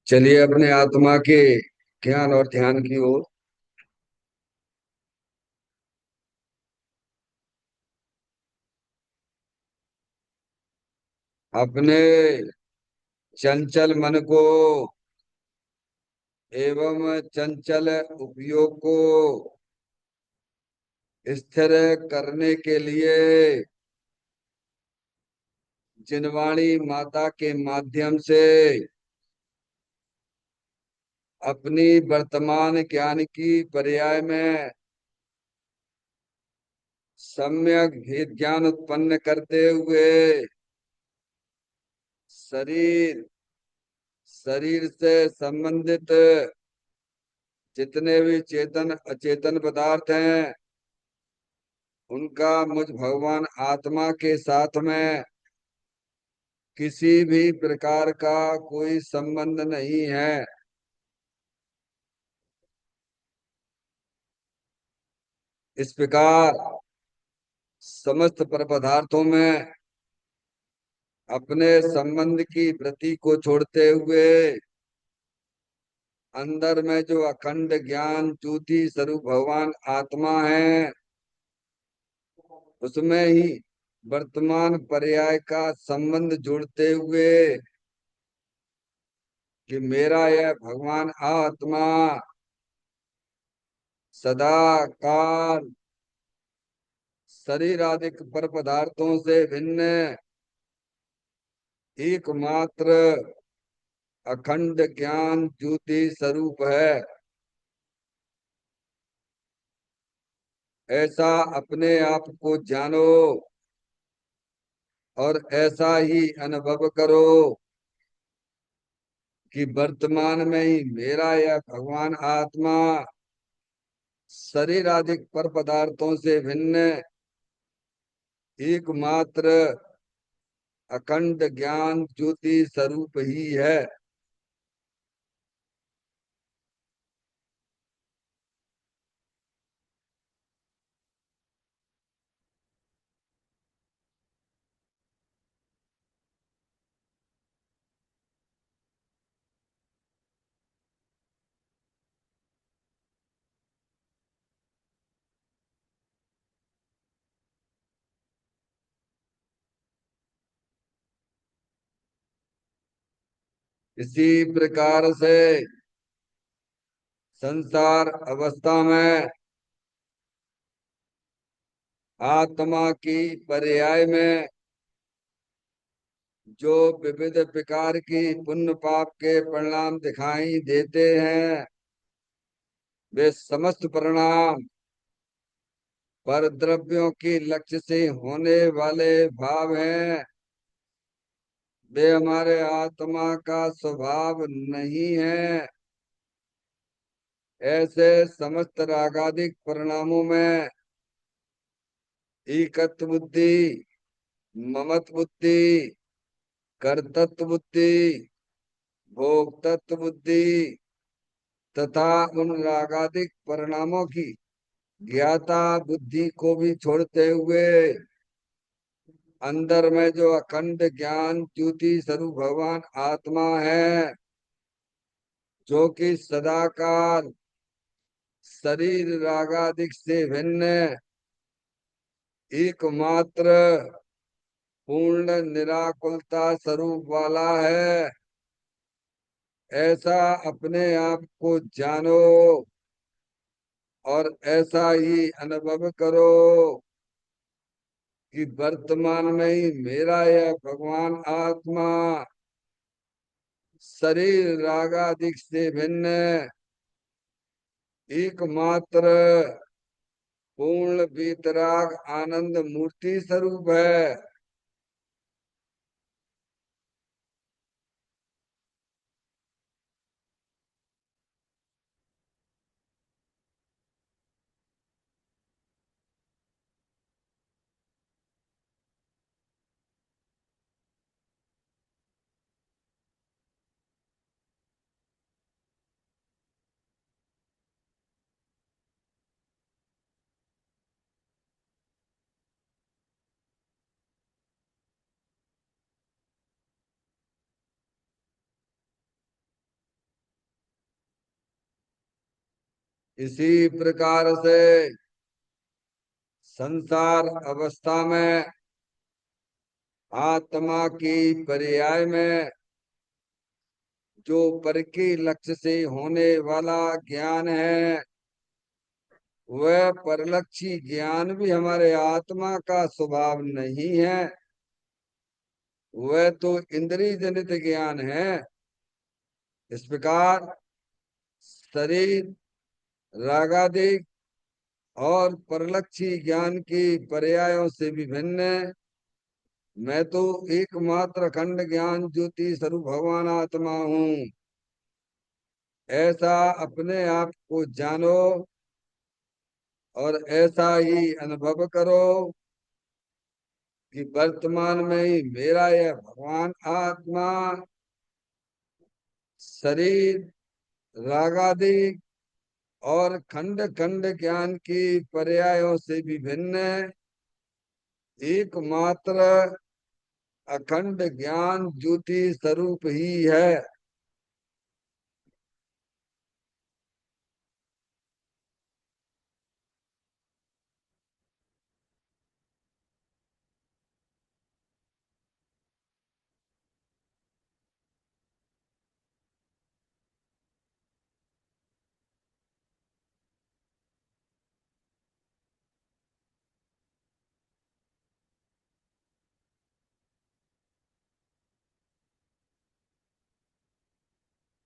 चलिए अपने आत्मा के ज्ञान और ध्यान की ओर। अपने चंचल मन को एवं चंचल उपयोग को स्थिर करने के लिए जिनवाणी माता के माध्यम से अपनी वर्तमान ज्ञान की पर्याय में सम्यक भेद ज्ञान उत्पन्न करते हुए शरीर शरीर से संबंधित जितने भी चेतन अचेतन पदार्थ हैं उनका मुझ भगवान आत्मा के साथ में किसी भी प्रकार का कोई संबंध नहीं है। इस प्रकार समस्त पर पदार्थों में अपने संबंध की वृत्ति को छोड़ते हुए अंदर में जो अखंड ज्ञान ज्योति स्वरूप भगवान आत्मा है उसमें ही वर्तमान पर्याय का संबंध जोड़ते हुए कि मेरा यह भगवान आत्मा सदा काल शरीर आदि पर पदार्थों से भिन्न एकमात्र अखंड ज्ञान ज्योति स्वरूप है। ऐसा अपने आप को जानो और ऐसा ही अनुभव करो कि वर्तमान में ही मेरा यह भगवान आत्मा शरीर आदि पर पदार्थों से भिन्न एकमात्र अखंड ज्ञान ज्योति स्वरूप ही है। इसी प्रकार से संसार अवस्था में आत्मा की पर्याय में जो विविध प्रकार की पुण्य पाप के परिणाम दिखाई देते हैं वे समस्त परिणाम पर द्रव्यों के लक्ष्य से होने वाले भाव हैं। वे हमारे आत्मा का स्वभाव नहीं है। ऐसे समस्त रागादिक परिणामों में एकत्व बुद्धि, ममत्व बुद्धि, कर्तृत्व बुद्धि, भोक्तत्व बुद्धि तथा उन रागादिक परिणामों की ज्ञाता बुद्धि को भी छोड़ते हुए अंदर में जो अखंड ज्ञान ज्योति स्वरूप भगवान आत्मा है जो कि सदाकाल शरीर रागादिक से भिन्न एकमात्र पूर्ण निराकुलता स्वरूप वाला है। ऐसा अपने आप को जानो और ऐसा ही अनुभव करो कि वर्तमान में ही मेरा यह भगवान आत्मा शरीर रागादिक से भिन्न एकमात्र पूर्ण वीतराग आनंद मूर्ति स्वरूप है। इसी प्रकार से संसार अवस्था में आत्मा की पर्याय में जो पर के लक्ष्य से होने वाला ज्ञान है, वह परलक्षी ज्ञान भी हमारे आत्मा का स्वभाव नहीं है। वह तो इंद्रिय जनित ज्ञान है। इस प्रकार शरीर, रागादि और परलक्षी ज्ञान की पर्यायों से भी भिन्न मैं तो एकमात्र अखंड ज्ञान ज्योति स्वरूप भगवान आत्मा हूँ। ऐसा अपने आप को जानो और ऐसा ही अनुभव करो कि वर्तमान में ही मेरा यह भगवान आत्मा शरीर, रागादि और खंड खंड ज्ञान की पर्यायों से भी भिन्न एकमात्र अखंड ज्ञान ज्योति स्वरूप ही है।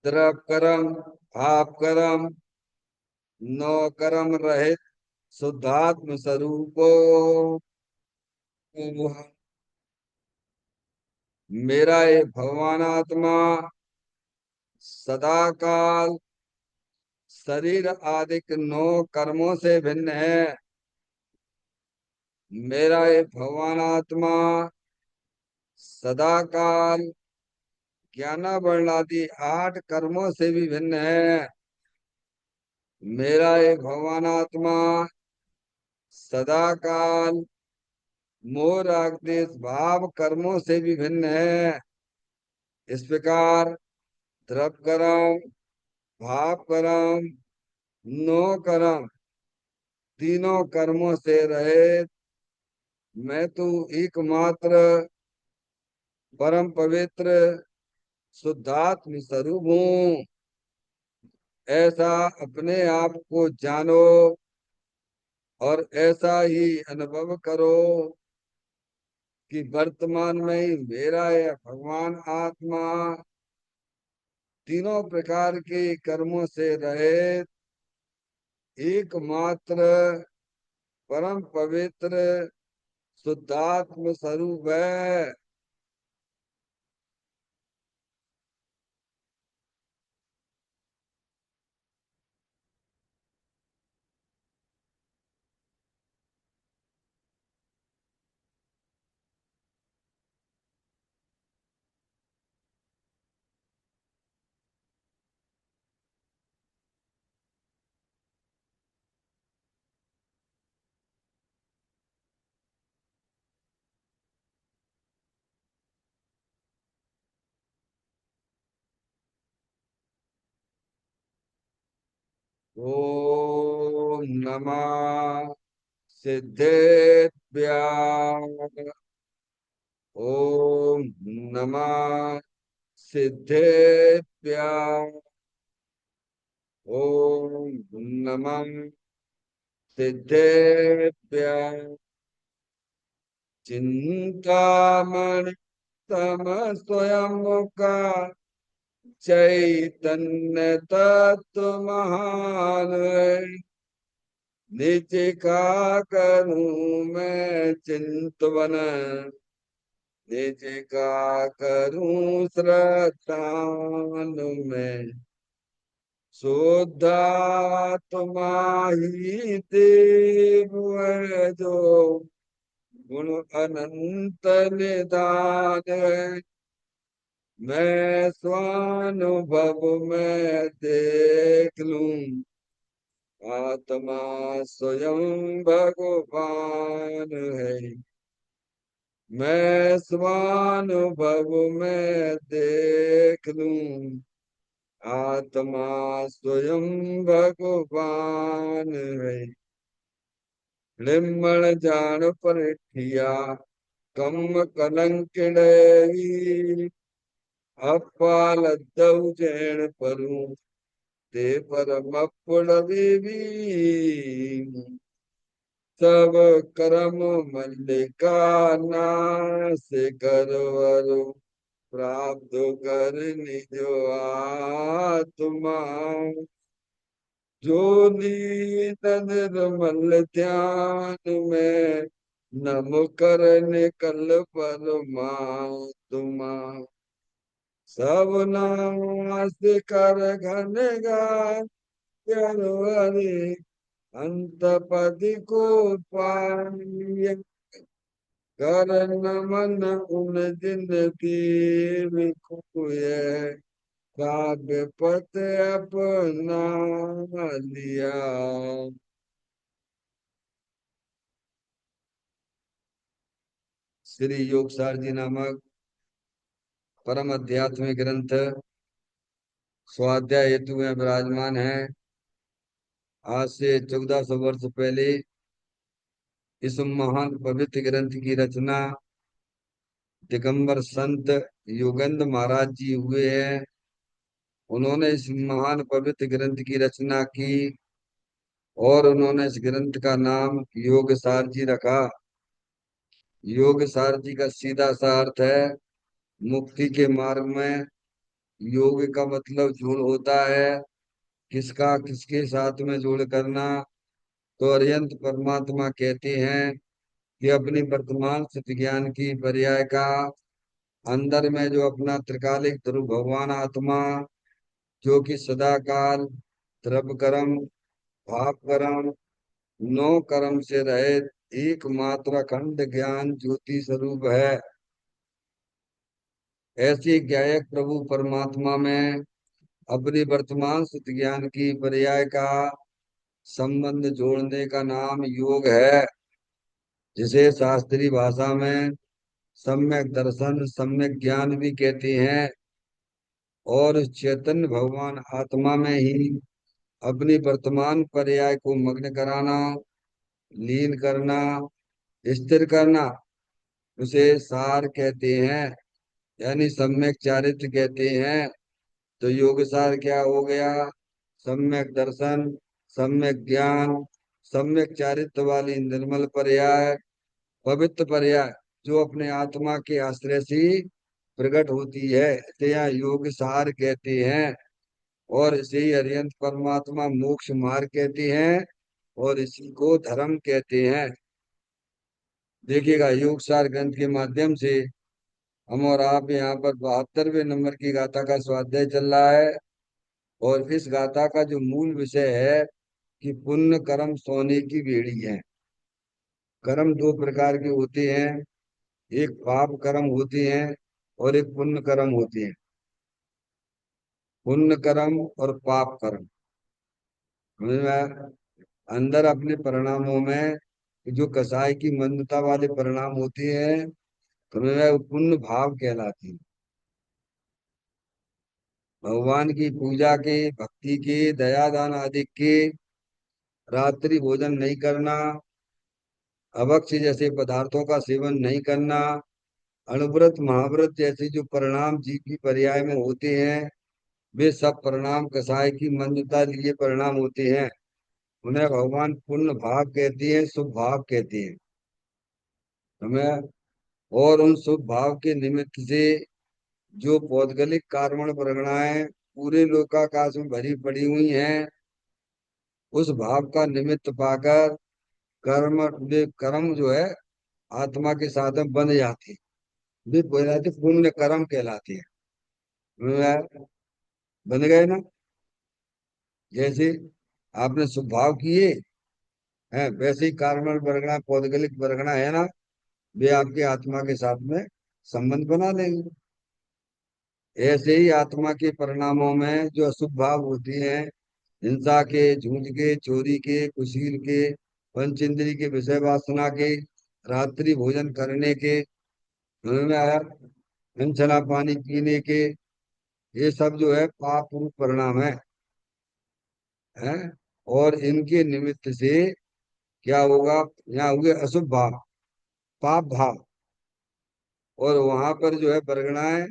द्रव कर्म, भाव कर्म, नौ कर्म रहित शुद्धात्म स्वरूपो मेरा ये भगवान आत्मा सदा काल शरीर आदि नौ कर्मों से भिन्न है। मेरा ये भगवान आत्मा सदा काल ज्ञानावरण आदि आठ कर्मों से भी भिन्न है। मेरा ये भगवान आत्मा सदा काल मोह राग द्वेष भाव कर्मों से भी भिन्न है। इस प्रकार द्रव कर्म, भाव कर्म, नो कर्म तीनों कर्मों से रहित मैं तो एकमात्र परम पवित्र शुद्धात्म स्वरूप हूँ। ऐसा अपने आप को जानो और ऐसा ही अनुभव करो कि वर्तमान में ही मेरा यह भगवान आत्मा तीनों प्रकार के कर्मों से रहित एकमात्र परम पवित्र शुद्धात्म स्वरूप है। ओम नमः सिद्धेभ्यां। ओम नमः सिद्धेभ्यां। ओम नमः सिद्धेभ्यां। चिंतामणि तम स्वयं का चैतन्य तत्व महान है। निज का करूं मैं चिंतवन, निज का करूं श्रद्धान में। शुद्धात्मा ही देव है जो गुण अनंत निदान है। मैं स्वानुभव में देख लूं आत्मा स्वयं भगवान है। मैं स्वानुभव में देख लूं आत्मा स्वयं भगवान है। लिम्मण जान परिठिया कम कलंकिण अपालद्दौ जैन परू ते परमपुड़वी सब कर्म मल्लिका नाश करवरु प्राप्त कर निज आत्मा जो लीन निर्मल ध्यान में नम कर निकल परमात्मा सब नाश कर घन गान अंत पद को पाय कर नमन उन दिन दीव कुय काव्य पत अपना लिया। श्री योगसार जी नामक परम अध्यात्मिक ग्रंथ स्वाध्याय हेतु में विराजमान है। आज से 1400 वर्ष पहले इस महान पवित्र ग्रंथ की रचना दिगंबर संत योगेंद्र महाराज जी हुए हैं। उन्होंने इस महान पवित्र ग्रंथ की रचना की और उन्होंने इस ग्रंथ का नाम योग सार जी रखा। योग सार जी का सीधा सा अर्थ है मुक्ति के मार्ग में। योग का मतलब जोड़ होता है, किसका किसके साथ में जोड़ करना। तो अरिहंत परमात्मा कहते हैं कि अपनी वर्तमान स्थिति ज्ञान की पर्याय का अंदर में जो अपना त्रिकालिक ध्रुव भगवान आत्मा जो कि सदा काल द्रव्य कर्म भाव कर्म नौ कर्म से रहित एकमात्र अखंड ज्ञान ज्योति स्वरूप है। ऐसी ज्ञायक प्रभु परमात्मा में अपनी वर्तमान स्थिति ज्ञान की पर्याय का संबंध जोड़ने का नाम योग है, जिसे शास्त्रीय भाषा में सम्यक दर्शन सम्यक ज्ञान भी कहते हैं। और उस चैतन्य भगवान आत्मा में ही अपनी वर्तमान पर्याय को मग्न कराना, लीन करना, स्थिर करना, उसे सार कहते हैं, यानी सम्यक चारित्र कहते हैं। तो योग सार क्या हो गया? सम्यक दर्शन, सम्यक ज्ञान, सम्यक चारित्र वाली निर्मल पर्याय, पवित्र पर्याय जो अपने आत्मा के आश्रय से प्रकट होती है, इसे यहाँ योग सार कहते हैं। और इसे ही अरिहंत परमात्मा मोक्ष मार्ग कहते हैं और इसी को धर्म कहते हैं। देखिएगा योग सार ग्रंथ के माध्यम से हम और आप यहाँ पर 72वें नंबर की गाथा का स्वाध्याय चल रहा है। और इस गाथा का जो मूल विषय है कि पुण्य कर्म सोने की बेड़ी है। कर्म दो प्रकार के होते हैं, एक पाप कर्म होते हैं और एक पुण्य कर्म होते हैं। पुण्य कर्म और पाप कर्म, समझ में आया? अंदर अपने परिणामों में जो कसाई की मंदता वाले परिणाम होते हैं, समझ में आया? वो पुण्य भाव कहलाती है। भगवान की पूजा के, भक्ति के, दया दान आदि के, रात्रि भोजन नहीं करना, अभक्ष्य जैसे पदार्थों का सेवन नहीं करना, अणुव्रत महाव्रत जैसे जो परिणाम जीव की पर्याय में होते हैं, वे सब परिणाम कसाय की मंदता लिए परिणाम होते हैं। उन्हें भगवान पुण्य भाव कहते हैं, शुभ भाव कहते हैं। हमें और उन शुभ भाव के निमित्त से जो पौद्गलिक कार्बन परिगणाएं पूरे लोकाकाश में भरी पड़ी हुई हैं, उस भाव का निमित्त पाकर कर्म वे कर्म जो है आत्मा के साथ में बंध जाती है, वे कहलाते पुण्य कर्म कहलाती है। बन गए ना? जैसे आपने शुभ भाव किए हैं, वैसे ही कार्बन परिगणा पौद्गलिक परिगणा है ना, वे आपके आत्मा के साथ में संबंध बना लेंगे। ऐसे ही आत्मा के परिणामों में जो अशुभ भाव होती हैं, हिंसा के, झूठ के, चोरी के, कुशील के, पंचेंद्रिय के, विषय वासना के, रात्रि भोजन करने के, समझ में आया? हिंसना पानी पीने के, ये सब जो है पाप रूप परिणाम है। और इनके निमित्त से क्या होगा? यहाँ हो गए अशुभ भाव, पाप भाव। और वहां पर जो है परगणाएं,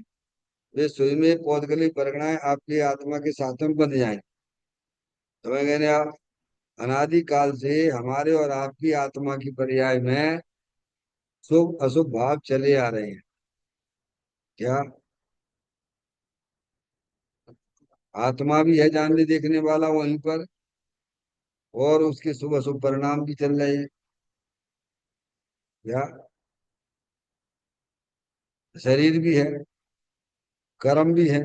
वे सुई में पौधगली परगणाएं आपकी आत्मा के साथ में बंध जाएं। समझ गए ना आप? अनादि काल से हमारे और आपकी आत्मा की पर्याय में शुभ अशुभ भाव चले आ रहे हैं। क्या? आत्मा भी है जानने देखने वाला वहीं पर, और उसके शुभ अशुभ परिणाम भी चल रहे हैं। क्या? शरीर भी है, कर्म भी है,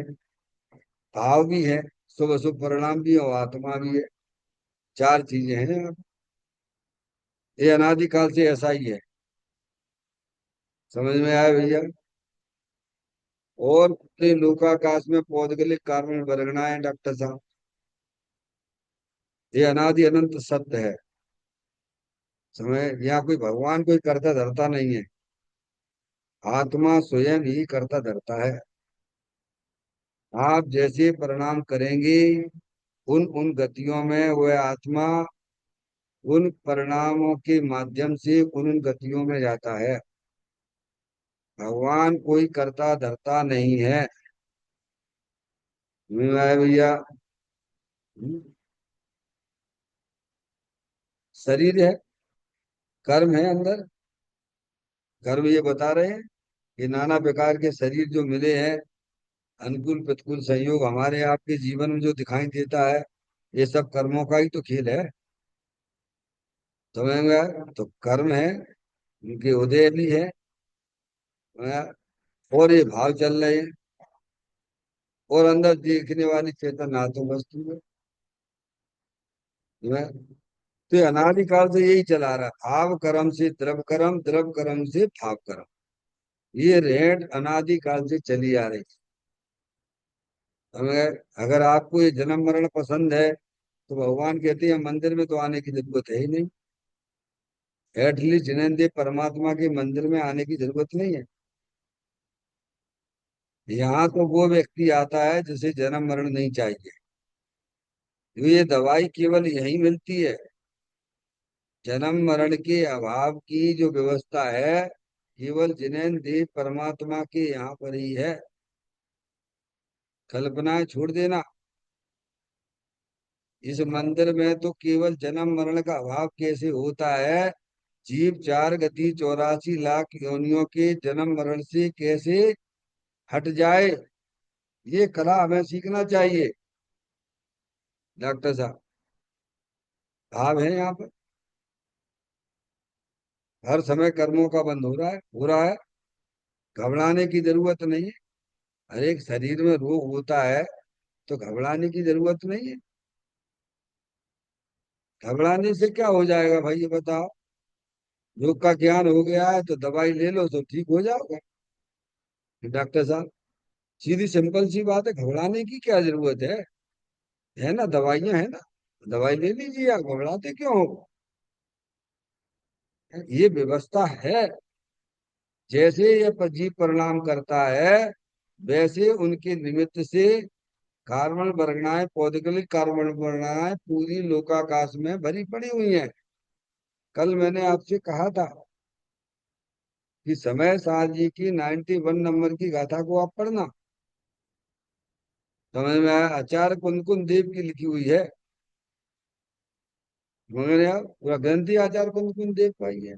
भाव भी है, शुभ अशुभ परिणाम भी है, और आत्मा भी है। चार चीजें हैं यहाँ। ये अनादिकाल से ऐसा ही है। समझ में आया भैया? और पूरे लोकाकाश में पौद्गलिक कारण वर्गणाएं डॉक्टर साहब, ये अनादि अनंत सत्य है। समझ? यहाँ कोई भगवान कोई करता धरता नहीं है। आत्मा स्वयं ही करता धरता है। आप जैसे परिणाम करेंगे, उन उन गतियों में वह आत्मा उन परिणामों के माध्यम से उन उन गतियों में जाता है। भगवान कोई करता धरता नहीं है। समझ में आया भैया? हम्म। शरीर है, कर्म है अंदर। कर्म ये बता रहे हैं कि नाना प्रकार के शरीर जो मिले हैं, अनुकूल प्रतिकूल संयोग हमारे आपके जीवन में जो दिखाई देता है, ये सब कर्मों का ही तो खेल है। समझ में आया? तो कर्म है, उनके उदय भी है। हाँ, और ये भाव चल रहे हैं, और अंदर देखने वाली चेतन आत्म वस्तु है। समझ? तो ये अनादिकाल से यही चला रहा है, भाव कर्म से द्रव कर्म, द्रव कर्म से भाव कर्म। ये रेट अनादिकाल से चली आ रही है। हमें अगर आपको ये जन्म मरण पसंद है, तो भगवान कहते हैं मंदिर में तो आने की जरूरत है ही नहीं। एटलीस्ट जिनेंद्रिय परमात्मा के मंदिर में आने की जरूरत नहीं है। यहाँ तो वो व्यक्ति आता है जिसे जन्म मरण नहीं चाहिए। तो ये दवाई केवल यही मिलती है। जन्म मरण के अभाव की जो व्यवस्था है, केवल जिनेंद्रिय परमात्मा के यहाँ पर ही है। कल्पनाएं छोड़ देना। इस मंदिर में तो केवल जन्म मरण का अभाव कैसे होता है, जीव चार गति 84 लाख योनियों के जन्म मरण से कैसे हट जाए, ये कला हमें सीखना चाहिए डॉक्टर साहब। भाव है यहाँ पर। हर समय कर्मों का बंध हो रहा है। घबराने की जरूरत नहीं है। हर एक शरीर में रोग होता है, तो घबराने की जरूरत नहीं है। घबराने से क्या हो जाएगा भाई, ये बताओ? योग का ज्ञान हो गया है तो दवाई ले लो तो ठीक हो जाओगे डॉक्टर साहब। सीधी सिंपल सी बात है, घबराने की क्या जरूरत है ना, दवाइयां है ना, दवाई ले लीजिए, आप घबराते क्यों हो? ये व्यवस्था है। जैसे ये जीव परिणाम करता है, वैसे उनके निमित्त से कार्बन वर्गनाएं, पौधगलिक कार्बन वर्गनाएं पूरी लोकाकाश में भरी पड़ी हुई हैं। कल मैंने आपसे कहा था कि समय सार जी की 91 नंबर की गाथा को आप पढ़ना। समझ में आया? आचार्य कुंदकुन देव की लिखी हुई है। मगर यार पूरा ग्रंथ ही आचार्य कुंदकुन देव का ही है।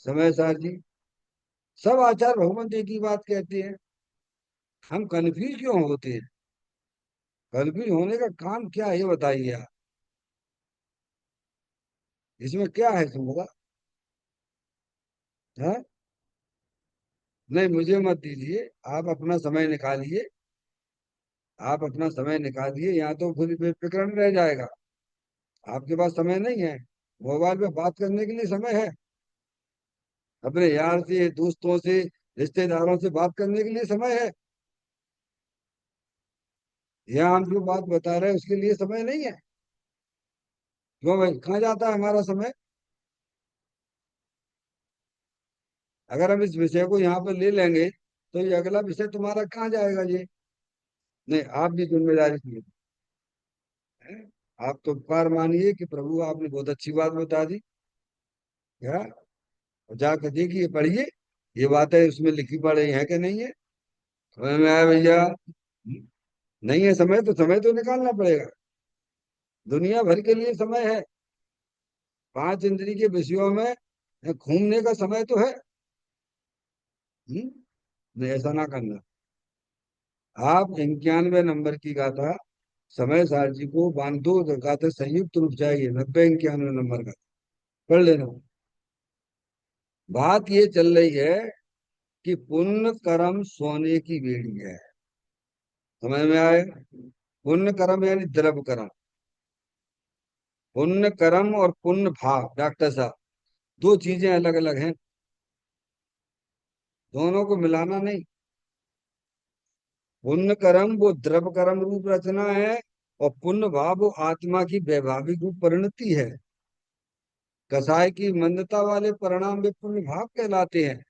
समय सार जी, सब आचार्य भगवंत एक ही बात कहते हैं। हम कन्फ्यूज क्यों होते हैं? कन्फ्यूज होने का काम क्या है, ये बताइए आप। इसमें क्या है तुमको? है? नहीं, मुझे मत दीजिए। आप अपना समय निकालिए। आप अपना समय निकालिए, यहाँ तो फिर बेफिक्र रह जाएगा। आपके पास समय नहीं है? मोबाइल पे बात करने के लिए समय है? अपने यार से, दोस्तों से, रिश्तेदारों से बात करने के लिए समय है? यहाँ हम जो बात बता रहे हैं उसके लिए समय नहीं है? क्यों भाई, कहाँ जाता है हमारा समय? अगर हम इस विषय को यहाँ पर ले लेंगे, तो ये अगला विषय तुम्हारा कहाँ जाएगा ये? नहीं, आप भी जिम्मेदारी लिए हैं। आप तो उपकार मानिए कि प्रभु आपने बहुत अच्छी बात बता दी। क्या? और जाकर देखिए, पढ़िए, ये बातें उसमें लिखी पड़ी है कि नहीं है। समझ में आया भैया? नहीं है समय तो समय तो निकालना पड़ेगा। दुनिया भर के लिए समय है। पांच इंद्री के विषयों में घूमने का समय तो है। हम्म? नहीं, ऐसा ना करना। आप 91 नंबर की गाथा समय सार जी को बांधो गाथा संयुक्त रूप चाहिए, 90 91 नंबर का पढ़ लेना। बात ये चल रही है कि पुण्य कर्म सोने की बेड़ी है। समझ में आए? पुण्य कर्म यानी द्रव्य कर्म। पुण्य कर्म और पुण्य भाव, डॉक्टर साहब, दो चीजें अलग अलग हैं। दोनों को मिलाना नहीं। पुण्य कर्म वो द्रव्य कर्म रूप रचना है, और पुण्य भाव वो आत्मा की वैभाविक रूप परिणति है। कसाय की मंदता वाले परिणाम वे पुण्य भाव कहलाते हैं।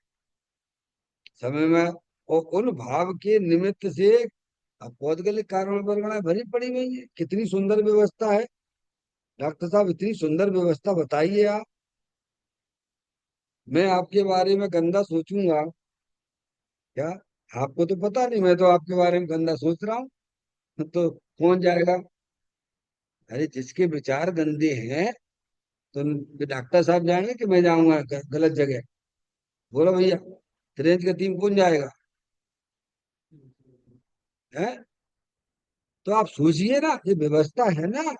समय में, और उन भाव के निमित्त से अब पौद्गलिक कारण परिगणना भरी पड़ी हुई है। कितनी सुंदर व्यवस्था है। डॉक्टर साहब, इतनी सुंदर व्यवस्था बताइए आप। मैं आपके बारे में गंदा सोचूंगा क्या? आपको तो पता नहीं, मैं तो आपके बारे में गंदा सोच रहा हूँ। तो कौन जाएगा? अरे जिसके विचार गंदे हैं, तो डॉक्टर साहब जाएंगे कि मैं जाऊंगा गलत जगह? बोलो भैया, ट्रेन का टीम कौन जाएगा? है? तो आप सोचिए ना, ये व्यवस्था है ना।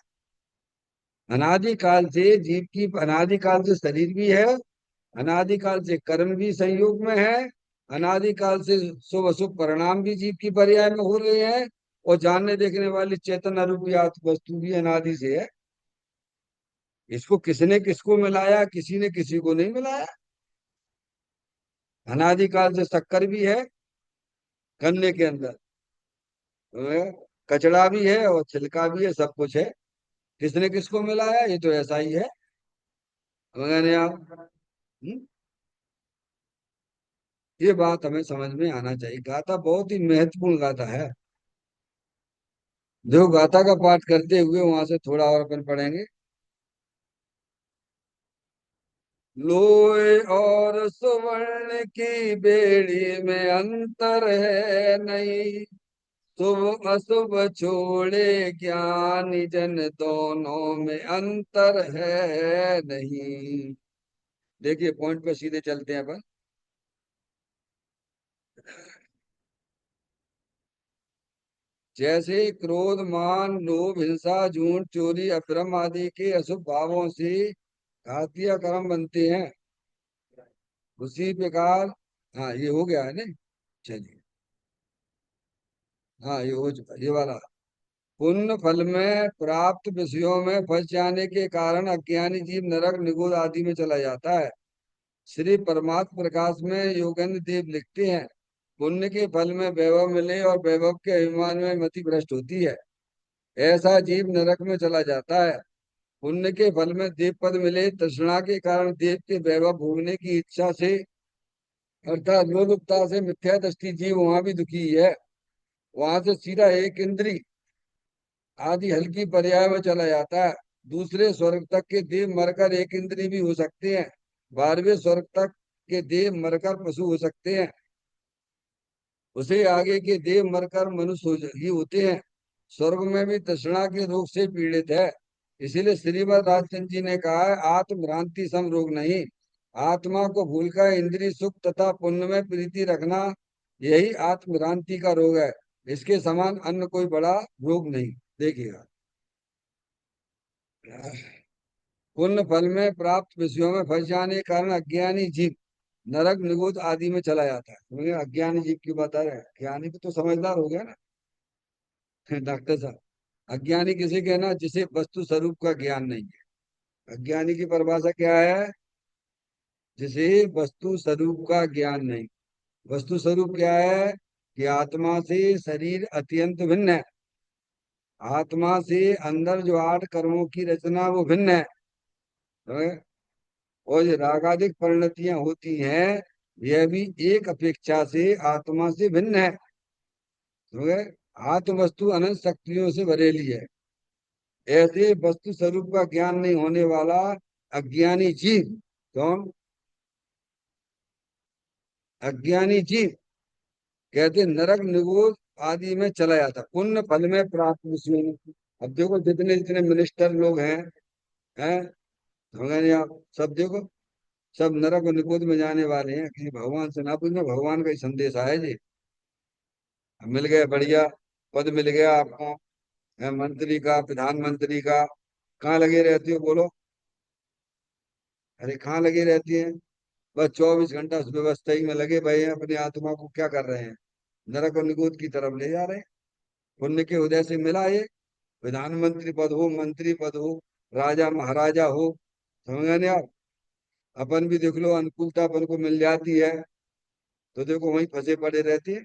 अनादिकाल से जीव की, अनादिकाल से शरीर भी है, अनादिकाल से कर्म भी संयोग में है, अनादिकाल से शुभ अशुभ परिणाम भी जीव की पर्याय में हो रहे हैं, और जानने देखने वाली चेतन अरूपी आत्म वस्तु भी अनादि से है। इसको किसने किसको मिलाया? किसी ने किसी को नहीं मिलाया। अनादिकाल से शक्कर भी है गन्ने के अंदर, कचड़ा भी है और छिलका भी है, सब कुछ है। किसने किसको मिलाया? ये तो ऐसा ही है। मैंने आप, हम्म? ये बात हमें समझ में आना चाहिए। गाथा बहुत ही महत्वपूर्ण गाथा है। जो गाथा का पाठ करते हुए वहां से थोड़ा और अपन पढ़ेंगे। लोहे और सुवर्ण की बेड़ी में अंतर है नहीं, शुभ अशुभ छोड़े ज्ञानी जन, दोनों में अंतर है नहीं। देखिए, पॉइंट पे सीधे चलते हैं अपन। जैसे क्रोध मान लोभ हिंसा झूठ चोरी अभ्रम आदि के अशुभ भावों से घातीय कर्म बनते हैं, उसी प्रकार। हाँ, ये हो गया है ना? चलिए। हाँ, ये हो चुका, ये वाला। पुण्य फल में प्राप्त विषयों में फंस जाने के कारण अज्ञानी जीव नरक निगोद आदि में चला जाता है। श्री परमात्म प्रकाश में योगेंद्र देव लिखते हैं, पुण्य के फल में वैभव मिले और वैभव के अभिमान में मति भ्रष्ट होती है, ऐसा जीव नरक में चला जाता है। पुण्य के फल में देव पद मिले, तृष्णा के कारण देव के वैभव भोगने की इच्छा से, अर्थात लोलुपता से मिथ्या दृष्टि जीव वहां भी दुखी है। वहां से सीधा एक इंद्री आदि हल्की पर्याय में चला जाता है। दूसरे स्वर्ग तक के देव मरकर एक इंद्री भी हो सकते हैं। 12वें स्वर्ग तक के देव मरकर पशु हो सकते हैं। उसे आगे के देव मरकर मनुष्य ही होते हैं। स्वर्ग में भी तृष्णा के रोग से पीड़ित है। इसीलिए श्रीमद राजचंद्र जी ने कहा है, आत्मभ्रांति सम रोग नहीं। आत्मा को भूलकर इंद्रिय सुख तथा पुण्य में प्रीति रखना, यही आत्मभ्रांति का रोग है। इसके समान अन्य कोई बड़ा रोग नहीं। देखिएगा, पुण्य फल में प्राप्त विषयों में फंस जाने के कारण अज्ञानी जीव नरक निगोद आदि में चला जाता है। मुझे अज्ञानी जीव की बता रहे हैं, ज्ञानी भी तो समझदार हो गया ना। डॉक्टर साहब, अज्ञानी किसे कहना? जिसे वस्तु स्वरूप का ज्ञान नहीं है। अज्ञानी की परिभाषा क्या है? जिसे वस्तु स्वरूप का ज्ञान नहीं। वस्तु स्वरूप क्या है? कि आत्मा से शरीर अत्यंत भिन्न है। आत्मा से अंदर जो 8 कर्मों की रचना वो भिन्न है। और जो रागादिक परिणतियां होती हैं, यह भी एक अपेक्षा से आत्मा से भिन्न है। समझे? आत्म वस्तु अनंत शक्तियों से भरेली है। ऐसे वस्तु स्वरूप का ज्ञान नहीं होने वाला अज्ञानी जीव। कौन? अज्ञानी जीव कहते नरक निगोर आदि में चला जाता, पुण्य फल में प्राप्त उसमें। अब देखो जितने जितने मिनिस्टर लोग हैं भगवान आप सब देखो, सब नरक और निगोद में जाने वाले हैं। किसी भगवान से ना पूछना, भगवान का ही संदेश आया जी। अब मिल गया बढ़िया पद, मिल गया आपको, मंत्री का, प्रधानमंत्री का। कहाँ लगे रहती हो बोलो? अरे कहाँ लगे रहती है? बस 24 घंटा उस व्यवस्था ही में लगे भाई हैं, अपनी आत्मा को क्या कर रहे हैं? नरक और निगोद की तरफ ले जा रहे हैं। पुण्य के उदय से मिला ये, प्रधानमंत्री पद हो, मंत्री पद हो, राजा महाराजा हो, समझ गए नहीं आप? अपन भी देख लो, अनुकूलता अपन को मिल जाती है तो देखो वहीं फंसे पड़े रहते हैं।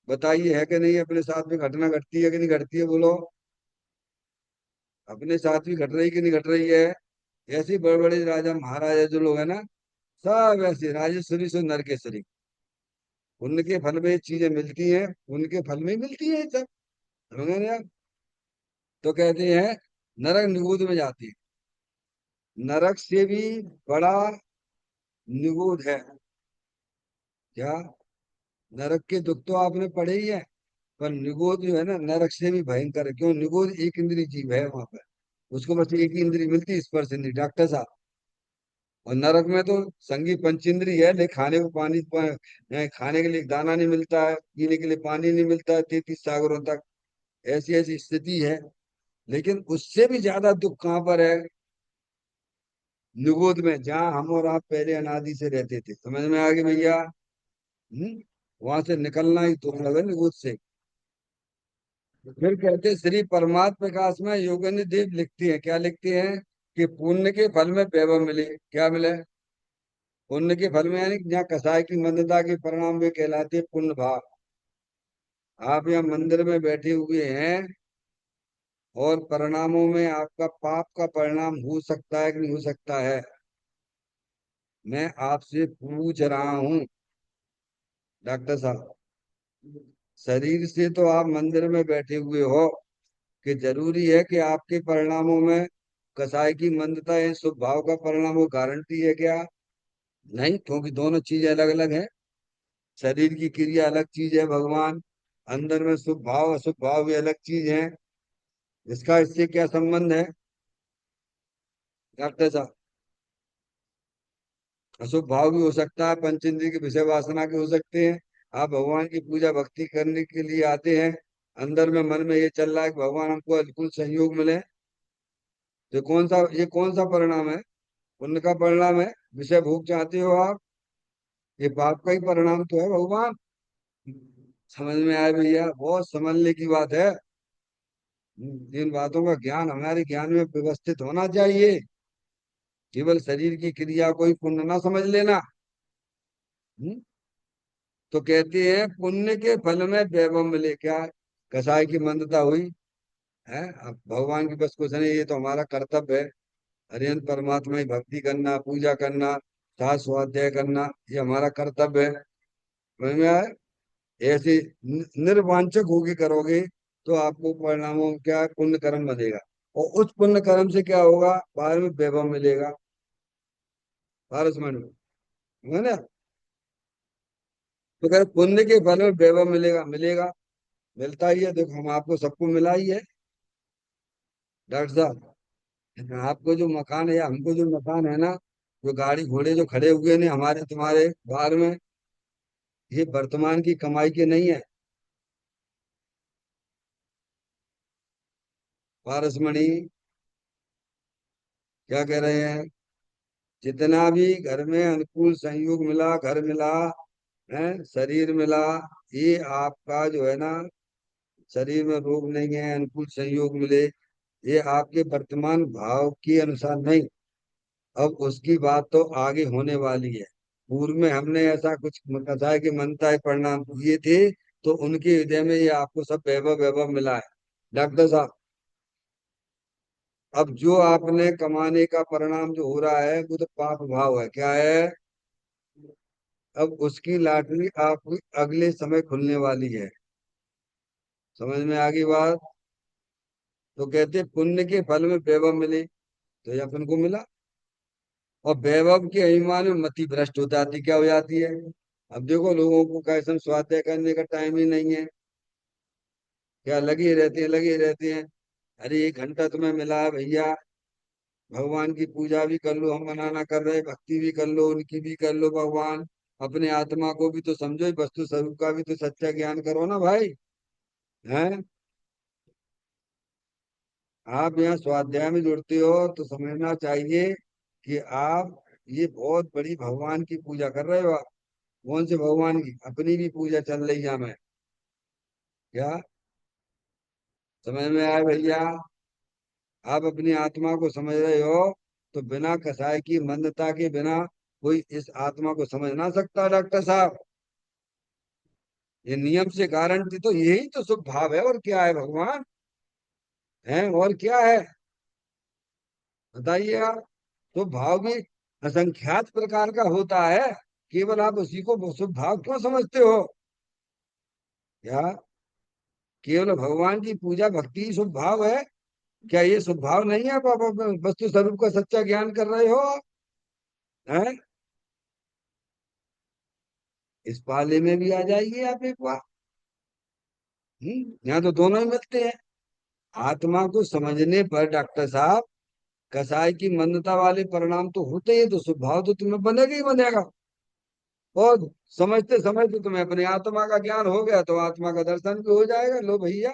बताइए है कि नहीं, अपने साथ में घटना घटती है कि नहीं घटती है बोलो? अपने साथ भी घट रही कि नहीं घट रही है? ऐसे बड़े बड़े राजा महाराजा जो लोग हैं ना, सब ऐसे राजेश्वरी से नरकेश्वरी, उनके फल में ये चीजें मिलती हैं, उनके फल में ही मिलती है ये सब। समझ गए आप? तो कहते हैं नरक निगूद में जाती है। नरक से भी बड़ा निगूद है क्या? नरक के दुख तो आपने पढ़े ही है, पर निगोद जो है ना नरक से भी भयंकर है। क्यों? निगोद एक इंद्रिय जीव है वहां पर, उसको बस एक ही इंद्रिय मिलती है, स्पर्श इंद्रिय, डॉक्टर साहब। और नरक में तो संगी पंचेंद्रिय है, लेकिन खाने को खाने के लिए दाना नहीं मिलता है, पीने के लिए पानी नहीं मिलता है 33 सागरों तक। ऐसी ऐसी स्थिति है। लेकिन उससे भी ज्यादा दुख कहाँ पर है? निगोद में, जहाँ हम और आप पहले अनादि से रहते थे। समझ में आ गया भैया? वहां से निकलना ही दुर्लभ है निगोद से। फिर कहते श्री परमात्म प्रकाश में योगेंद्र देव लिखते हैं, क्या लिखते हैं? कि पुण्य के फल में वैभव मिले। क्या मिले? पुण्य के फल में, यानी कि जहाँ कसाय की मंदता के परिणाम वे कहलाते हैं पुण्य भाव। आप यहाँ मंदिर में बैठे हुए हैं और परिणामों में आपका पाप का परिणाम हो सकता है कि नहीं हो सकता है? मैं आपसे पूछ रहा हूँ डॉक्टर साहब। शरीर से तो आप मंदिर में बैठे हुए हो, कि जरूरी है कि आपके परिणामों में कसाई की मंदता या शुभ भाव का परिणाम हो, गारंटी है क्या? नहीं, क्योंकि दोनों चीजें अलग अलग हैं। शरीर की क्रिया अलग चीज है भगवान, अंदर में शुभ भाव अशुभ भाव भी अलग चीज है। इसका इससे क्या संबंध है डॉक्टर साहब? अशुभ भाव भी हो सकता है, पंचेंद्रिय की विषय वासना के हो सकते हैं। आप भगवान की पूजा भक्ति करने के लिए आते हैं, अंदर में मन में ये चल रहा है कि भगवान हमको अनुकूल संयोग मिले, तो ये कौन सा परिणाम है? पुण्य का परिणाम है। विषय भोग चाहते हो आप, ये पाप का ही परिणाम तो है भगवान। समझ में आया भैया? बहुत समझने की बात है। इन बातों का ज्ञान हमारे ज्ञान में व्यवस्थित होना चाहिए। केवल शरीर की क्रिया को ही पुण्य ना समझ लेना। हम्म? तो कहते हैं पुण्य के फल में वैभव मिले। क्या? कसाय की मंदता हुई है, अब भगवान की बस कुछ नहीं, ये तो हमारा कर्तव्य है। हरियन परमात्मा की भक्ति करना, पूजा करना, शास्त्र स्वाध्याय करना, ये हमारा कर्तव्य है। समझ में आया? ऐसे निर्वांचक होके करोगे तो आपको परिणामों में क्या है? पुण्य कर्म बनेगा। और उस पुण्य कर्म से क्या होगा? बाद में वैभव मिलेगा। पारस में है ना? तो कह पुण्य के फल में वैभव मिलेगा। मिलेगा, मिलता ही है। देखो हम आपको सबको मिला ही है डॉक्टर साहब। लेकिन आपको जो मकान है या हमको जो मकान है ना, जो गाड़ी घोड़े जो खड़े हुए ने हमारे तुम्हारे बाहर में, ये वर्तमान की कमाई के नहीं है। पारसमणि, क्या कह रहे हैं? जितना भी घर में अनुकूल संयोग मिला, घर मिला है, शरीर मिला, ये आपका जो है ना, शरीर में रोग नहीं है, अनुकूल संयोग मिले, ये आपके वर्तमान भाव के अनुसार नहीं। अब उसकी बात तो आगे होने वाली है। पूर्व में हमने ऐसा कुछ कथा के मनता है परिणाम किए थे, तो उनके हृदय में ये आपको सब वैभव वैभव मिला है डॉक्टर साहब। अब जो आपने कमाने का परिणाम जो हो रहा है वो तो पाप भाव है। क्या है? अब उसकी लॉटरी आपकी अगले समय खुलने वाली है। समझ में आ गई बात? तो कहते पुण्य के फल में वैभव मिले, तो ये अपन को मिला। और वैभव के अभिमान में मति भ्रष्ट हो जाती, क्या हो जाती है? अब देखो लोगों को कैसे स्वाध्याय करने का टाइम ही नहीं है, क्या लगे रहते हैं, लगे रहते हैं। अरे 1 घंटा तुम्हें मिला है भैया, भगवान की पूजा भी कर लो, हम मनाना कर रहे, भक्ति भी कर लो, उनकी भी कर लो भगवान। अपने आत्मा को भी तो समझो, वस्तु स्वरूप का भी तो सच्चा ज्ञान करो ना भाई। हैं? आप यहाँ स्वाध्याय में जुड़ते हो तो समझना चाहिए कि आप ये बहुत बड़ी भगवान की पूजा कर रहे हो आप। कौन से भगवान की? अपनी भी पूजा चल रही है हमें। क्या समझ में आया भैया? आप अपनी आत्मा को समझ रहे हो, तो बिना कसाई की मंदता के बिना कोई इस आत्मा को समझ ना सकता डॉक्टर साहब। ये नियम से गारंटी तो यही तो शुभ भाव है, और क्या है भगवान? है और क्या है? बताइए आप। शुभ भाव भी असंख्यात प्रकार का होता है, केवल आप उसी को शुभ भाव क्यों समझते हो? क्या केवल भगवान की पूजा भक्ति ही शुभ भाव है? क्या ये शुभ भाव नहीं है? आप अपने वस्तु स्वरूप का सच्चा ज्ञान कर रहे हो? हैं? इस पाले में भी आ जाइए आप एक बार। यहाँ तो दोनों ही मिलते हैं। आत्मा को समझने पर डॉक्टर साहब, कसाई की मंदता वाले परिणाम तो होते ही, तो स्वभाव तो तुम्हें बनेगा ही बनेगा। और समझते समझते तुम्हें अपनी आत्मा का ज्ञान हो गया, तो आत्मा का दर्शन भी हो जाएगा। लो भैया,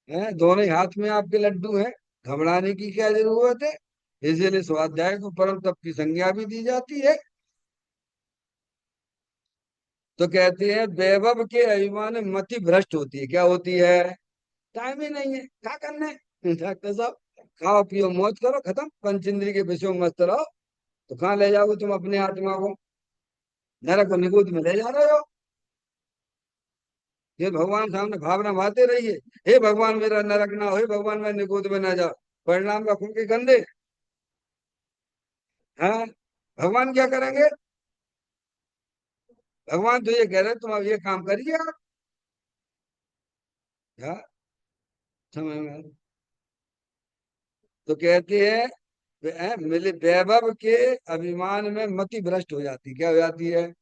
है दोनों ही हाथ में आपके लड्डू हैं, घबराने की क्या जरूरत है? इसीलिए स्वाध्याय को परम तप की संज्ञा भी दी जाती है। तो कहते हैं वैभव के अभिमान में मति भ्रष्ट होती है। क्या होती है? टाइम ही नहीं है, क्या करना है डॉक्टर साहब? खाओ पियो मौज करो, खत्म। पंचेंद्रिय के विषयों में मस्त रहो। तो कहाँ ले जाओगे तुम अपने आत्मा को? नरक और निकुंज में ले जा रहे हो। ये भगवान सामने भावना भाते रहिए, हे भगवान मेरा नरक ना हो, हे भगवान मैं निकुंज में ना जाओ। परिणाम का खून के गंदे। हाँ, भगवान क्या करेंगे? भगवान तो ये कह रहे हैं, तुम अब ये काम करिए आप। क्या समझ में? तो कहते हैं मिले वैभव के अभिमान में मति भ्रष्ट हो जाती, क्या हो जाती है?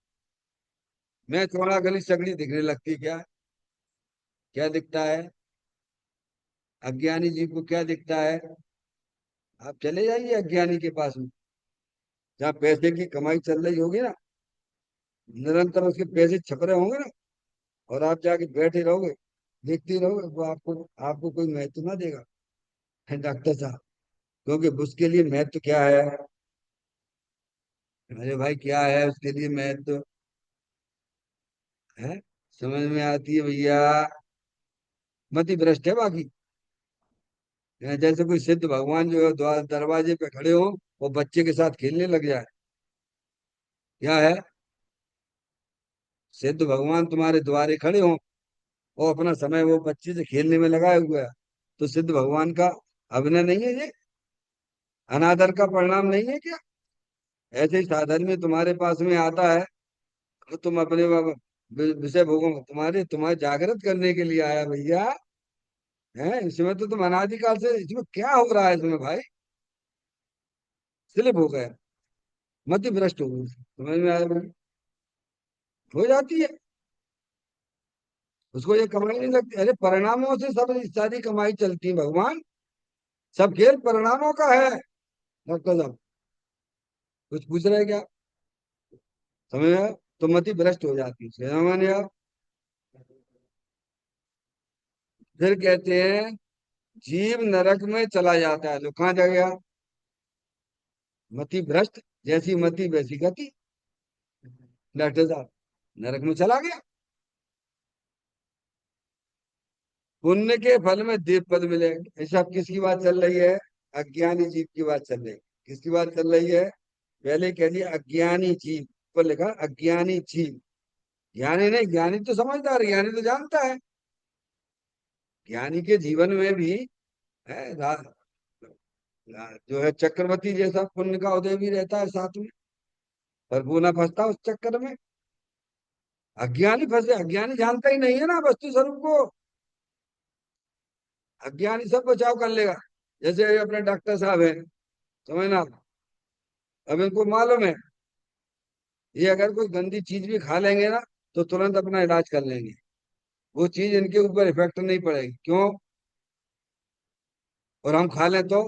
मैं चौड़ा गली सगड़ी दिखने लगती, क्या क्या दिखता है? अज्ञानी जी को क्या दिखता है? आप चले जाइए अज्ञानी के पास में, जहाँ पैसे की कमाई चल रही होगी ना, निरंतर उसके पैसे छप रहे होंगे ना, और आप जाके बैठे रहोगे, देखते रहोगे, वो आपको आपको कोई महत्व ना देगा डॉक्टर साहब। क्योंकि उसके लिए महत्व क्या है? अरे भाई क्या है उसके लिए महत्व? है? समझ में आती है भैया? मति भ्रष्ट है बाकी। जैसे कोई सिद्ध भगवान जो है दरवाजे पे खड़े हो और बच्चे के साथ खेलने लग जाए, क्या है? सिद्ध भगवान तुम्हारे द्वारे खड़े हो और अपना समय वो बच्चे से खेलने में लगाए हुआ है, तो सिद्ध भगवान का अभिनय नहीं है ये? अनादर का परिणाम नहीं है क्या? ऐसे ही साधन में तुम्हारे पास में आता है, तो तुम अपने विषय भोगों तुम्हारे तुम्हारे जागृत करने के लिए आया भैया। है इसमें तो तुम अनादिकाल से, इसमें क्या हो रहा है इसमें भाई? स्लिप हो गया, मति भ्रष्ट हो गई, समझ में आया भाई? हो जाती है। उसको ये कमाई नहीं लगती। अरे परिणामों से सब सारी कमाई चलती है भगवान। सब खेल परिणामों का है डॉक्टर साहब। कुछ पूछ रहे हैं क्या? समझ में आया? तो मति भ्रष्ट हो जाती है, समझ में आया? फिर कहते हैं जीव नरक में चला जाता है, तो कहाँ जा गया? मति भ्रष्ट, जैसी मति वैसी गति। डॉक्टर साहब, नरक में चला गया। पुण्य के फल में देव पद मिलेगा, ऐसा किसकी बात चल रही है? अज्ञानी जीव की बात चल रही है। किसकी बात चल रही है? पहले कह दिया अज्ञानी जीव, पर लिखा अज्ञानी जीव। ज्ञानी नहीं, ज्ञानी तो समझदार है, ज्ञानी तो जानता है। ज्ञानी के जीवन में भी है जो है चक्रवर्ती जैसा पुण्य का उदय भी रहता है साथ में, पर वो ना फंसता उस चक्कर में। अज्ञानी फंसे, अज्ञानी जानता ही नहीं है ना वस्तु स्वरूप को। अज्ञानी सब बचाव कर लेगा। जैसे ये अपने डॉक्टर साहब हैं, समझना, अब इनको मालूम है ये अगर कोई गंदी चीज भी खा लेंगे ना तो तुरंत अपना इलाज कर लेंगे, वो चीज इनके ऊपर इफेक्ट नहीं पड़ेगी। क्यों? और हम खा लें तो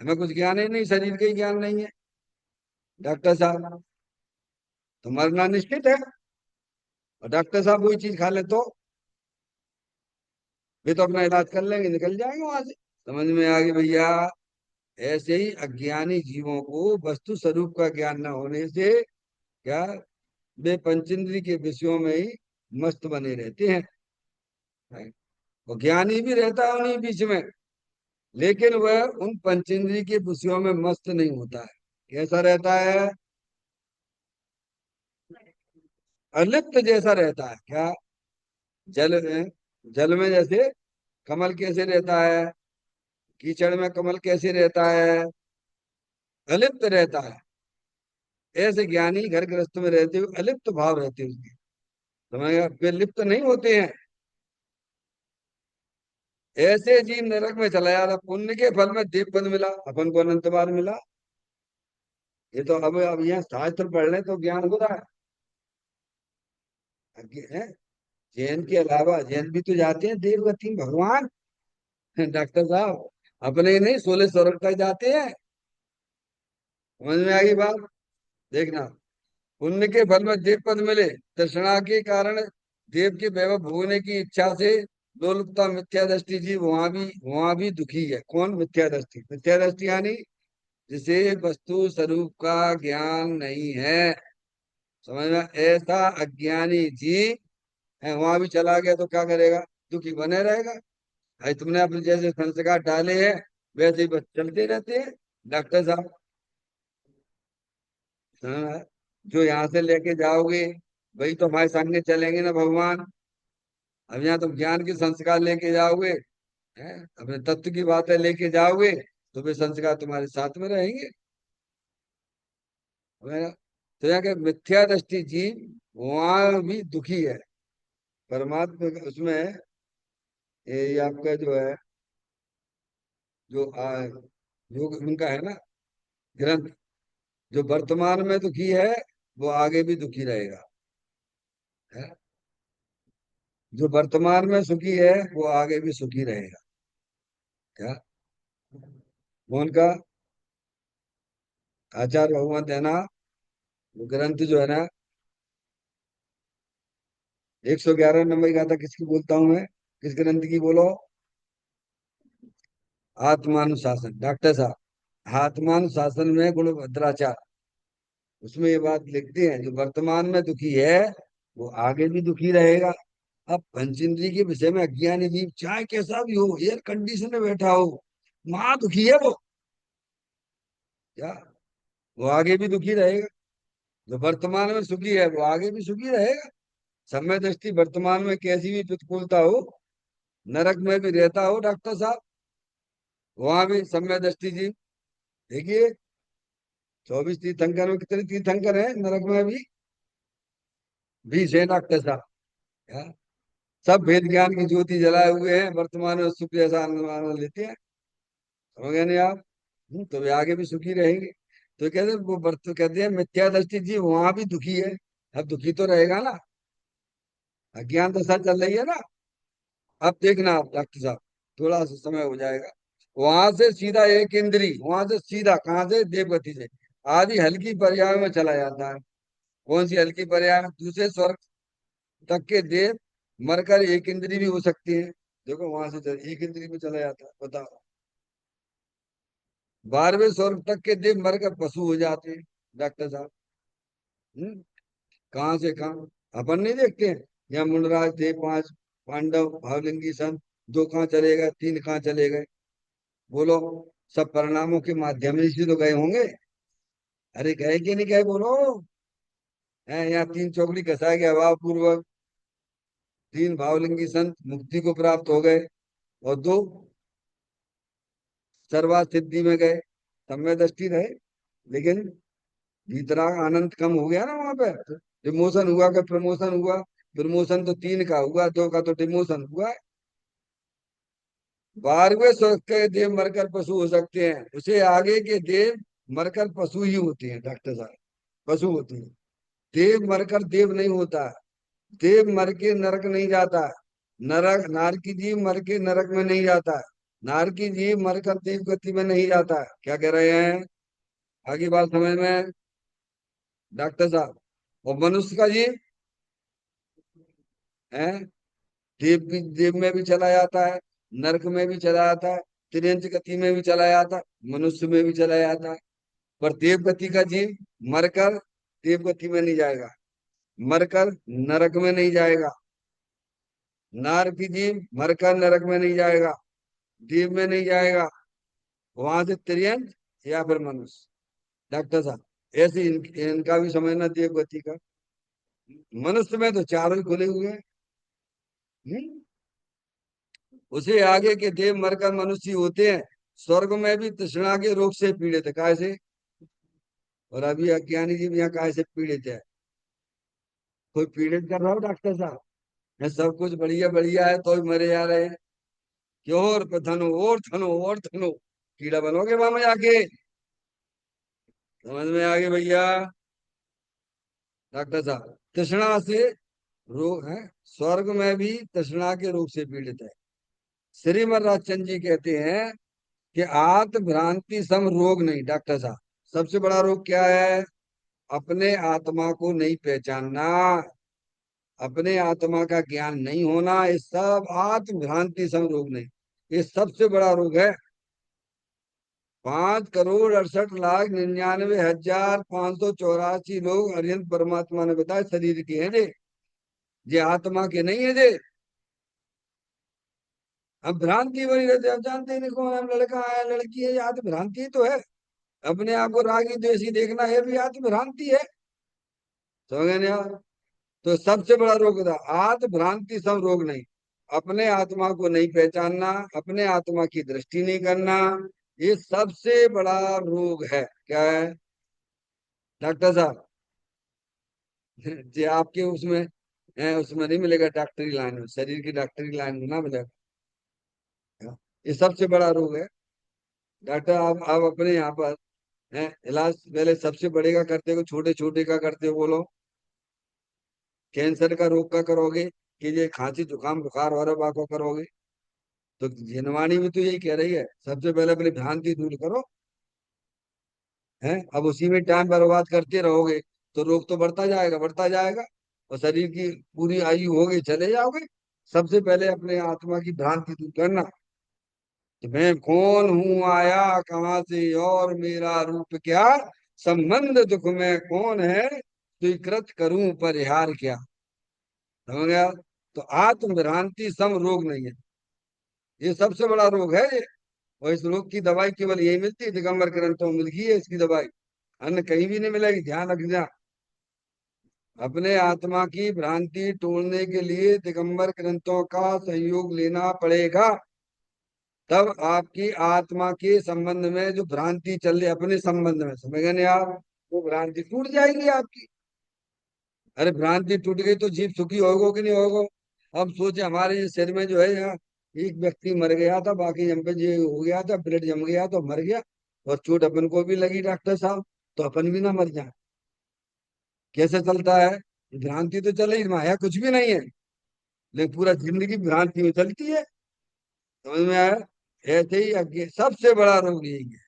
हमें कुछ ज्ञान ही नहीं, शरीर का ही ज्ञान नहीं है। डॉक्टर साहब तो मरना निश्चित है, और डॉक्टर साहब वही चीज खा ले तो वे तो अपना इलाज कर लेंगे, निकल जाएंगे वहां से। समझ में आ गई भैया? ऐसे ही अज्ञानी जीवों को वस्तु स्वरूप का ज्ञान न होने से क्या, वे पंचेंद्रिय के विषयों में ही मस्त बने रहते हैं। वो ज्ञानी भी रहता है उन्हीं बीच में, लेकिन वह उन पंचेंद्रिय के विषयों में मस्त नहीं होता है। कैसा रहता है? अलिप्त जैसा रहता है। क्या? जल में, जल में जैसे कमल कैसे रहता है, कीचड़ में कमल कैसे रहता है, अलिप्त रहता है। ऐसे ज्ञानी घर गृहस्थ में रहते हुए अलिप्त भाव रहते हैं उसके। समझ गया? वे लिप्त नहीं होते हैं। ऐसे जीव नरक में चला जा रहा, पुण्य के फल में देव पद मिला, अपन को अनंत बार मिला। ये तो अब यहाँ शास्त्र पढ़ लें तो ज्ञान हो रहा है। हैं? जैन के अलावा जैन भी तो जाते हैं देवगति भगवान। डॉक्टर साहब अपने ही नहीं 16 स्वर्ग तक जाते हैं। समझ में आ गई बात? देखना, पुण्य के फल में देव पद मिले, तृष्णा के कारण देव के वैभव भोगने की इच्छा से लोलुपता मिथ्या दृष्टि जी वहां भी दुखी है। कौन? मिथ्या दृष्टि। मिथ्या दृष्टि यानी जिसे वस्तु स्वरूप का ज्ञान नहीं है। समझ में? ऐसा अज्ञानी जीव है, वहां भी चला गया तो क्या करेगा? दुखी बने रहेगा। भाई तुमने अपने जैसे संस्कार डाले हैं वैसे ही बस चलते रहते हैं। डॉक्टर साहब, हाँ, जो यहाँ से लेके जाओगे वही तो हमारे संग चलेंगे ना भगवान। अब यहाँ तुम ज्ञान के संस्कार लेके जाओगे, हैं, अपने तत्व की बातें लेके जाओगे तो वे संस्कार तुम्हारे साथ में रहेंगे। है ना? तो यहाँ के मिथ्या दृष्टि जीव वहां भी दुखी है। परमात्मा उसमें ये आपका जो है, जो योग उनका है ना ग्रंथ, जो वर्तमान में दुखी है वो आगे भी दुखी रहेगा। है? जो वर्तमान में सुखी है वो आगे भी सुखी रहेगा। क्या? कौन का? आचार्य भगवंत है ना, वो ग्रंथ जो है ना, 111 नंबर की गाथा किसकी बोलता हूँ मैं? किस ग्रंथ की बोलो? आत्मानुशासन। डॉक्टर साहब आत्मानुशासन में गुणभद्राचार, उसमें ये बात लिखते हैं जो वर्तमान में दुखी है वो आगे भी दुखी रहेगा। अब पंचेंद्रिय के विषय में अज्ञानी जीव चाहे कैसा भी हो, एयर कंडीशन में बैठा हो, वहां दुखी है वो। क्या? वो आगे भी दुखी रहेगा। जो वर्तमान में सुखी है वो आगे भी सुखी रहेगा। समय दृष्टि वर्तमान में कैसी भी प्रतिकूलता हो, नरक में भी रहता हो डॉक्टर साहब, वहां भी समय दृष्टि जी। देखिए 24 तीर्थंकर में कितने तीर्थंकर हैं नरक में भी? 20 है डॉक्टर साहब। क्या? सब भेद ज्ञान की ज्योति जलाए हुए हैं, वर्तमान में सुख जैसा आनंद लेते हैं। समझ गए नहीं आप? तो वे आगे भी सुखी रहेंगे। तो कहते हैं वो वर्त कहते हैं मिथ्या दृष्टि जी वहां भी दुखी है। अब दुखी तो रहेगा ना, अज्ञान दशा चल रही है ना। अब देखना आप डॉक्टर साहब, थोड़ा सा समय हो जाएगा, वहां से सीधा एक इंद्री, वहां से सीधा कहाँ से? देवगति से आदि हल्की पर्याय में चला जाता है। कौन सी हल्की पर्याय में? दूसरे स्वर्ग तक के देव मरकर एक इंद्री भी हो सकती है। देखो वहां से एक इंद्री में चला जाता है, बताओ। 12वें स्वर्ग तक के देव मरकर पशु हो जाते हैं डॉक्टर साहब। हम्म, कहाँ से कहाँ? अपन नहीं देखते हैं, यहाँ मुंडराज थे 5 पांडव भावलिंगी संत, 2 कहाँ चले गए, 3 कहाँ चले गए? बोलो। सब परिणामों के माध्यम से तो गए होंगे। अरे गए कि नहीं गए बोलो? हैं, यहाँ 3 चौकड़ी घसा के अभाव पूर्वक 3 भावलिंगी संत मुक्ति को प्राप्त हो गए, और 2 सर्वात सिद्धि में गए। सब में दृष्टि रहे, लेकिन भीतरा आनंद कम हो गया ना वहां पे। डिमोशन हुआ का प्रमोशन हुआ? प्रमोशन तो 3 का हुआ, 2 का तो डिमोशन हुआ है। 12वें स्वर्ग के देव मरकर पशु हो सकते हैं, उसे आगे के देव मरकर पशु ही होते हैं डॉक्टर साहब, पशु होते हैं। देव मरकर देव नहीं होता, देव मर के नरक नहीं जाता, नरक नारकी जीव मर के नरक में नहीं जाता, नारकी जीव मरकर देव गति में नहीं जाता। क्या कह रहे हैं? आगे बात समझ में डॉक्टर साहब? और मनुष्य का जीव है, देव में भी चला जाता है, नरक में भी चला जाता है, तिर्यंच गति में भी चला जाता है, मनुष्य में भी चला जाता है। पर देव गति का जीव मरकर देव गति में नहीं जाएगा, मरकर नरक में नहीं जाएगा। नार की जीव मरकर नरक में नहीं जाएगा, देव में नहीं जाएगा, वहां से तिर्यंत या फिर मनुष्य। डॉक्टर साहब ऐसे इनका भी समझना देव गति का। मनुष्य में तो चारों ही खुले हुए हैं। हम्म? उसे आगे के देव मरकर मनुष्य होते हैं। स्वर्ग में भी तृष्णा के रोग से पीड़ित है, काय से? और अभी अज्ञानी जीव यहाँ काय से पीड़ित है? कोई पीड़ित कर रहा हो डॉक्टर साहब? ये सब कुछ बढ़िया बढ़िया है तो भी मरे जा रहे हैं। क्यों? और धनो और धनो और धनो, कीड़ा बनोगे वहां में जाके। समझ में आ गए भैया डॉक्टर साहब? तृष्णा से रोग है, स्वर्ग में भी तृष्णा के रोग से पीड़ित है। श्रीमद राजचंद जी कहते हैं कि आत्म भ्रांति सम रोग नहीं। डॉक्टर साहब सबसे बड़ा रोग क्या है? अपने आत्मा को नहीं पहचानना, अपने आत्मा का ज्ञान नहीं होना, ये सब आत्म भ्रांति सम रोग नहीं, ये सबसे बड़ा रोग है। 5,68,99,584 लोग अरिहंत परमात्मा ने बताया शरीर के हैं जे आत्मा के नहीं है जे। अब भ्रांति बनी रहती है, अब जानते ही नहीं कौन है, लड़का है लड़की है, ये आत्म भ्रांति तो है। अपने आप को रागी द्वेषी देखना ये भी आत्म भ्रांति है। समझ गए ना? तो सबसे बड़ा रोग था आत्म भ्रांति, सब रोग नहीं। अपने आत्मा को नहीं पहचानना, अपने आत्मा की दृष्टि नहीं करना, ये सबसे बड़ा रोग है। क्या है डॉक्टर साहब? जी आपके उसमें उसमें नहीं मिलेगा, डॉक्टरी लाइन में, शरीर की डॉक्टरी लाइन में ना मिलेगा। ये सबसे बड़ा रोग है डॉक्टर। आप अपने यहाँ पर इलाज पहले सबसे बड़े का करते हो, छोटे छोटे का करते हो? बोलो। कैंसर का रोग का करोगे कि ये खांसी जुकाम बुखार और वबा को करोगे? तो जिनवाणी में तो यही कह रही है, सबसे पहले अपनी भ्रांति दूर करो। है अब उसी में टाइम बर्बाद करते रहोगे तो रोग तो बढ़ता जाएगा बढ़ता जाएगा, और शरीर की पूरी आयु होगी चले जाओगे। सबसे पहले अपने आत्मा की भ्रांति दूर करना कि मैं कौन हूँ, आया कहाँ से और मेरा रूप क्या, संबंध दुख में कौन है, स्वीकृत करूं परिहार क्या। समझ गया? तो आत्म भ्रांति सम रोग नहीं है, ये सबसे बड़ा रोग है ये। और इस रोग की दवाई केवल यही मिलती है, दिगंबर ग्रंथों में मिलती है इसकी दवाई, अन्य कहीं भी नहीं मिलेगी, ध्यान रखना। अपने आत्मा की भ्रांति तोड़ने के लिए दिगंबर ग्रंथों का सहयोग लेना पड़ेगा। तब आपकी आत्मा के संबंध में जो भ्रांति चल रही है, अपने संबंध में, समझ गए ना आप? वो भ्रांति टूट जाएगी आपकी। अरे भ्रांति टूट गई तो जीव सुखी होगा कि नहीं होगा? अब सोचे हमारे इस शरीर में जो है यहाँ एक व्यक्ति मर गया था, बाकी हम पे जो हो गया था, ब्लड जम गया तो मर गया, और चोट अपन को भी लगी डॉक्टर साहब, तो अपन भी ना मर जाए? कैसे चलता है? भ्रांति तो चल रही, माया कुछ भी नहीं है, लेकिन पूरा जिंदगी भ्रांति में चलती है। समझ में आया? ऐसे ही सबसे बड़ा रोग यही है।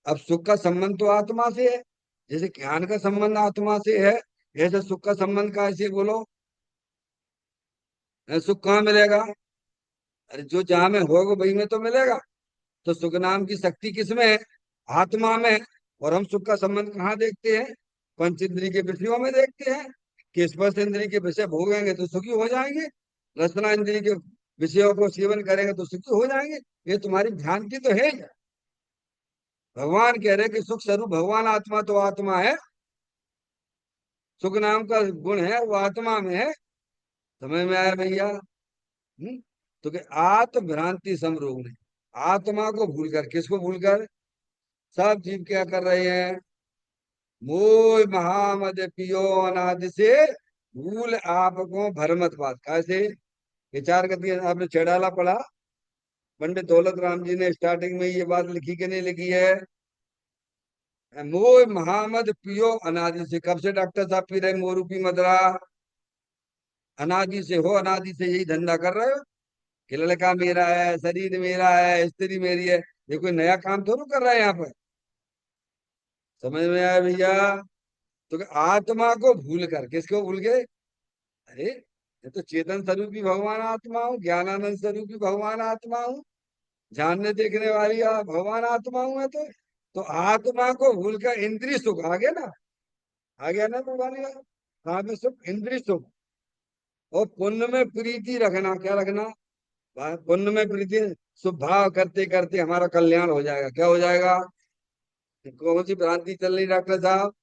अब सुख का संबंध तो आत्मा से है, जैसे ज्ञान का संबंध आत्मा से है, ऐसे सुख का संबंध का ऐसे बोलो। सुख कहाँ मिलेगा? अरे जो जहां में होगा वही में तो मिलेगा। तो सुख नाम की शक्ति किसमें है? आत्मा में है। और हम सुख का संबंध कहाँ देखते हैं? पंच इंद्रिय के विषयों में देखते हैं कि स्पर्श इंद्रिय के विषय भोगेंगे तो सुखी हो जाएंगे, रसना इंद्रिय के विषयों को सेवन करेंगे तो सुखी हो जाएंगे। ये तुम्हारी भ्रांति तो है ही। भगवान कह रहे हैं कि सुख स्वरूप भगवान आत्मा तो आत्मा है, सुख नाम का गुण है वो आत्मा में है। समझ में आया भैया? तो कि आत्म भ्रांति समरोग नहीं, आत्मा को भूलकर, किसको भूलकर? सब जीव क्या कर रहे हैं? मोह महामद पियो अनादि से भूल आपको भरमत बात। कैसे विचार करती है? आपने चढ़ाला पढ़ा? पंडित दौलत राम जी ने स्टार्टिंग में ये बात लिखी कि नहीं लिखी है? मोह महामद पियो अनादि से। कब से डॉक्टर साहब पी रहे मोह रूपी मदरा? अनादि से हो, अनादि से यही धंधा कर रहे हो कि लड़का मेरा है, शरीर मेरा है, स्त्री मेरी है। ये कोई नया काम थोड़ा कर रहा है यहाँ पर। समझ में आया भैया? तो आत्मा को भूल कर, किसको भूल गए? अरे ये तो चेतन स्वरूपी भगवान आत्मा हूँ, ज्ञानानंद स्वरूपी भगवान आत्मा हूँ, जानने देखने वाली भगवान आत्मा हूँ मैं तो आत्मा को भूल कर इंद्रिय सुख आ गया ना। आ गया ना भगवान का? कहाँ पे सुख? इंद्रिय सुख। और पुण्य में प्रीति रखना, क्या रखना? पुण्य में प्रीति। शुभ भाव करते करते हमारा कल्याण हो जाएगा। क्या हो जाएगा? कौन सी भ्रांति चल रही डॉक्टर साहब?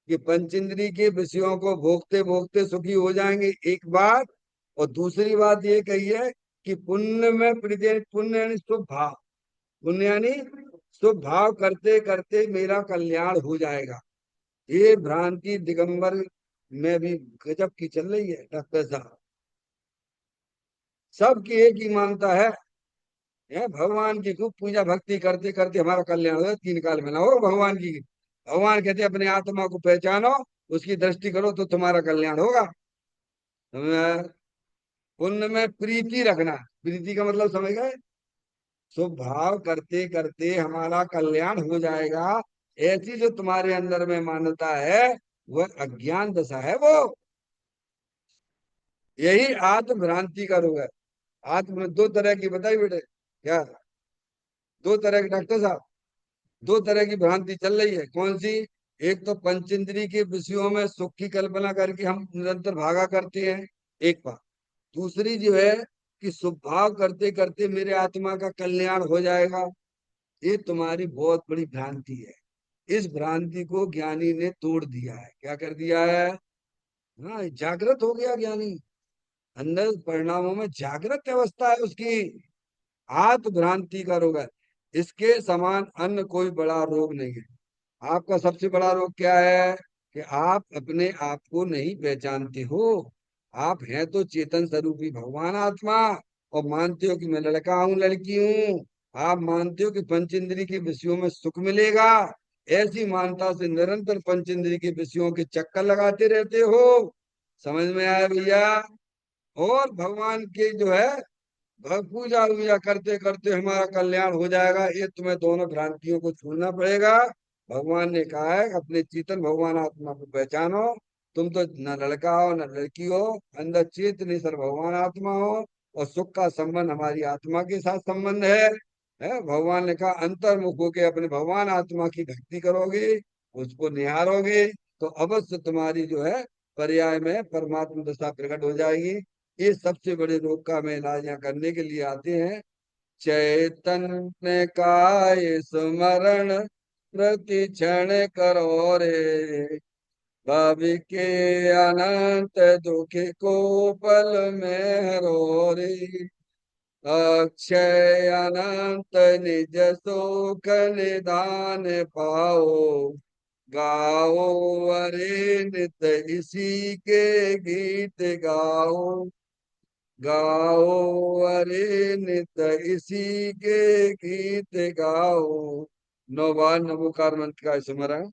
कि पंचेंद्रिय के विषयों को भोगते भोगते सुखी हो जाएंगे, एक बात। और दूसरी बात ये कही है कि पुण्य में प्रीति, पुण्य यानी शुभ भाव, पुण्य यानी शुभ भाव करते करते मेरा कल्याण हो जाएगा। ये भ्रांति दिगंबर में भी गजब की चल रही है डॉक्टर साहब। सबकी एक ही मानता है भगवान की खूब पूजा भक्ति करते करते हमारा कल्याण हो, तीन काल में ना हो भगवान की। भगवान कहते हैं अपने आत्मा को पहचानो, उसकी दृष्टि करो तो तुम्हारा कल्याण होगा। समझ में आया? पुण्य में प्रीति रखना, प्रीति का मतलब समझ गए? शुभ भाव करते करते हमारा कल्याण हो जाएगा। ऐसी जो तुम्हारे अंदर में मान्यता है, वह अज्ञान दशा है वो। यही आत्म भ्रांति का रोग है। आत्म दो तरह की बताई बेटे क्या? दो तरह के डॉक्टर साहब, दो तरह की भ्रांति चल रही है। कौन सी? एक तो पंचेंद्रिय के विषयों में सुख की कल्पना करके हम निरंतर भागा करते हैं, एक बात। दूसरी जो है कि शुभ भाव करते करते मेरे आत्मा का कल्याण हो जाएगा। ये तुम्हारी बहुत बड़ी भ्रांति है। इस भ्रांति को ज्ञानी ने तोड़ दिया है। क्या कर दिया है? हाँ, जागृत हो गया ज्ञानी। अंदर परिणामों में जागृत अवस्था है उसकी। आत्म भ्रांति का रोग है। इसके समान अन्य कोई बड़ा रोग नहीं है। आपका सबसे बड़ा रोग क्या है? कि आप अपने आप को नहीं पहचानते हो। आप हैं तो चेतन स्वरूपी भगवान आत्मा, और मानते हो कि मैं लड़का हूँ, लड़की हूँ। आप मानते हो कि पंचेंद्रिय के विषयों में सुख मिलेगा। ऐसी मानता से निरंतर पंचेंद्रिय के विषयों के चक्कर लगाते रहते हो। समझ में आया भैया? और भगवान के जो है पूजा वूजा करते करते हमारा कल्याण हो जाएगा, ये तुम्हें दोनों भ्रांतियों को छोड़ना पड़ेगा। भगवान ने कहा है अपने चेतन भगवान आत्मा को पहचानो। तुम तो न लड़का हो न लड़की हो, अंदर चेतनेश्वर भगवान आत्मा हो। और सुख का संबंध हमारी आत्मा के साथ संबंध है। भगवान ने कहा अंतर्मुख होके अपने भगवान आत्मा की भक्ति करोगे, उसको निहारोगे, तो अवश्य तुम्हारी जो है पर्याय में परमात्मा दशा प्रकट हो जाएगी। ये सबसे बड़े रोग का में इलाज यहाँ करने के लिए आते हैं। चैतन्य का ये स्मरण प्रति क्षण करो रे, भावी के अनंत दुख को पल में हरो रे। अक्षय अनंत निज सुख निदान पाओ, गाओ अरे नित इसी के गीत गाओ। गाओ अरे नित इसी के गीत गाओ। 9 बार नमोकार मंत्र का स्मरण